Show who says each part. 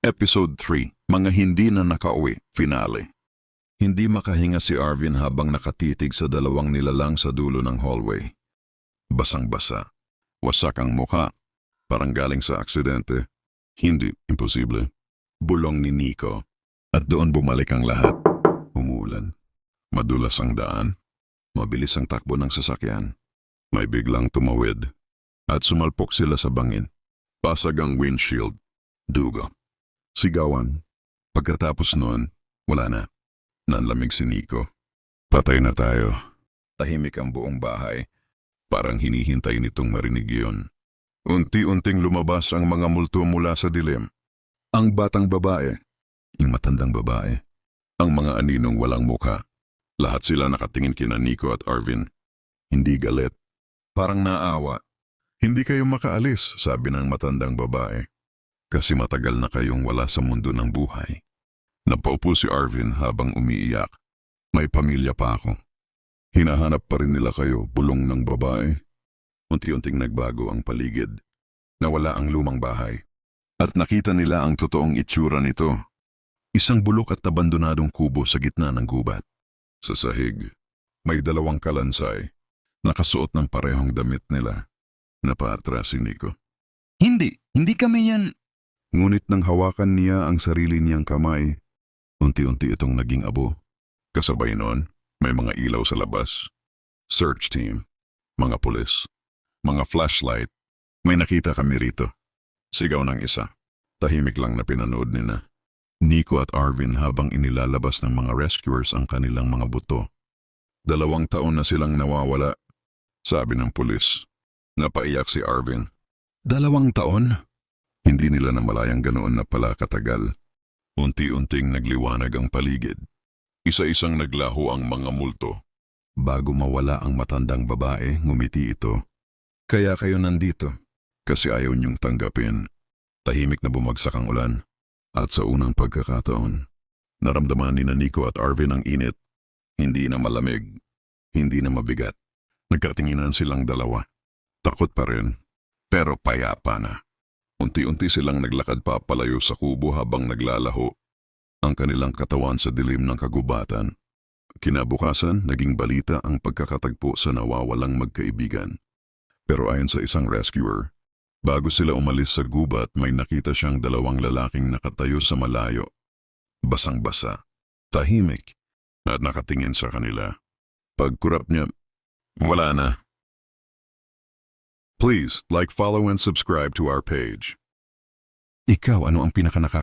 Speaker 1: Episode 3, Mga Hindi na Nakauwi, Finale. Hindi makahinga si Arvin habang nakatitig sa dalawang nilalang sa dulo ng hallway. Basang-basa. Wasak ang mukha. Parang galing sa aksidente. Hindi, imposible. Bulong ni Nico. At doon bumalik ang lahat. Umulan. Madulas ang daan. Mabilis ang takbo ng sasakyan. May biglang tumawid. At sumalpok sila sa bangin. Pasag ang windshield. Dugo. Sigawan. Pagkatapos noon, wala na. Nanlamig si Nico. Patay na tayo. Tahimik ang buong bahay. Parang hinihintay nitong marinig yun. Unti-unting lumabas ang mga multo mula sa dilim. Ang batang babae. Yung matandang babae. Ang mga aninong walang mukha. Lahat sila nakatingin kina Nico at Arvin. Hindi galit. Parang naawa. Hindi kayo makaalis, sabi ng matandang babae. Kasi matagal na kayong wala sa mundo ng buhay. Napaupo si Arvin habang umiiyak. May pamilya pa ako. Hinahanap pa rin nila kayo, bulong ng babae. Unti-unting nagbago ang paligid. Nawala ang lumang bahay. At nakita nila ang totoong itsura nito. Isang bulok at abandonadong kubo sa gitna ng gubat. Sa sahig, may dalawang kalansay. Nakasuot ng parehong damit nila. Napaatras si Nico. Hindi kami yan. Ngunit nang hawakan niya ang sarili niyang kamay, unti-unti itong naging abo. Kasabay noon, may mga ilaw sa labas. Search team, mga pulis, mga flashlight. May nakita kami rito. Sigaw ng isa. Tahimik lang na pinanood nila. Nico at Arvin habang inilalabas ng mga rescuers ang kanilang mga buto. 2 taon na silang nawawala, sabi ng pulis. Napaiyak si Arvin. 2 taon? Hindi nila namalayang ganoon na pala katagal. Unti-unting nagliwanag ang paligid. Isa-isang naglaho ang mga multo. Bago mawala ang matandang babae, ngumiti ito. Kaya kayo nandito, kasi ayaw niyong tanggapin. Tahimik na bumagsak ang ulan. At sa unang pagkakataon, naramdaman ni Nico at Arvin ang init. Hindi na malamig, hindi na mabigat. Nagkatinginan silang dalawa. Takot pa rin, pero payapa na. Unti-unti silang naglakad papalayo sa kubo habang naglalaho ang kanilang katawan sa dilim ng kagubatan. Kinabukasan, naging balita ang pagkakatagpo sa nawawalang magkaibigan. Pero ayon sa isang rescuer, bago sila umalis sa gubat may nakita siyang 2 lalaking nakatayo sa malayo. Basang-basa, tahimik, at nakatingin sa kanila. Pagkurap niya, wala na. Please like, follow, and subscribe to our page. Ikaw, ano ang